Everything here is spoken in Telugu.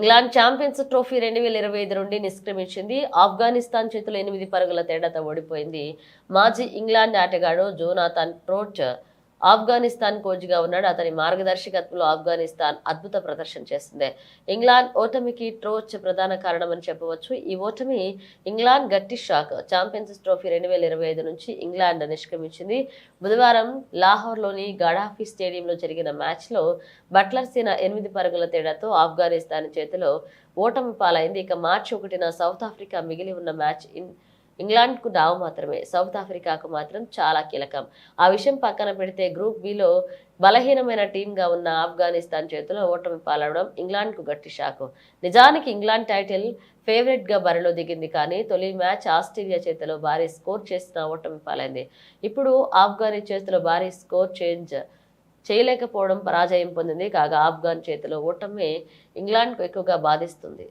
ఇంగ్లాండ్ ఛాంపియన్స్ ట్రోఫీ 2025 నుండి నిష్క్రమించింది. ఆఫ్ఘనిస్తాన్ చేతిలో 8 పరుగుల తేడాతో ఓడిపోయింది. మాజీ ఇంగ్లాండ్ ఆటగాడు జోనాథన్ ట్రోట్ ఆఫ్ఘనిస్తాన్ కోచ్గా ఉన్నాడు. అతని మార్గదర్శకత్వంలో ఆఫ్ఘనిస్తాన్ అద్భుత ప్రదర్శన చేసింది. ఇంగ్లాండ్ ఓటమికి ట్రోచ్ ప్రధాన కారణమని చెప్పవచ్చు. ఈ ఓటమి ఇంగ్లాండ్ గట్టి షాక్. ఛాంపియన్స్ ట్రోఫీ 2025 నుంచి ఇంగ్లాండ్ నిష్క్రమించింది. బుధవారం లాహోర్లోని గడాఫీ స్టేడియంలో జరిగిన మ్యాచ్లో బట్లర్ సేన 8 పరుగుల తేడాతో ఆఫ్ఘనిస్తాన్ చేతిలో ఓటమి పాలైంది. ఇక మార్చి 1న సౌత్ ఆఫ్రికా మిగిలి ఉన్న మ్యాచ్ ఇంగ్లాండ్కు డావు మాత్రమే, సౌత్ ఆఫ్రికాకు మాత్రం చాలా కీలకం. ఆ విషయం పక్కన పెడితే గ్రూప్ బిలో బలహీనమైన టీంగా ఉన్న ఆఫ్ఘనిస్తాన్ చేతిలో ఓటమి పాలవడం ఇంగ్లాండ్కు గట్టి షాకు. నిజానికి ఇంగ్లాండ్ టైటిల్ ఫేవరెట్గా బరిలో దిగింది. కానీ తొలి మ్యాచ్ ఆస్ట్రేలియా చేతిలో భారీ స్కోర్ చేసిన ఓటమి పాలైంది. ఇప్పుడు ఆఫ్ఘనీ చేతిలో భారీ స్కోర్ చేయలేకపోవడం పరాజయం పొందింది. కాగా ఆఫ్ఘన్ చేతిలో ఓటమి ఇంగ్లాండ్కు ఎక్కువగా బాధిస్తుంది.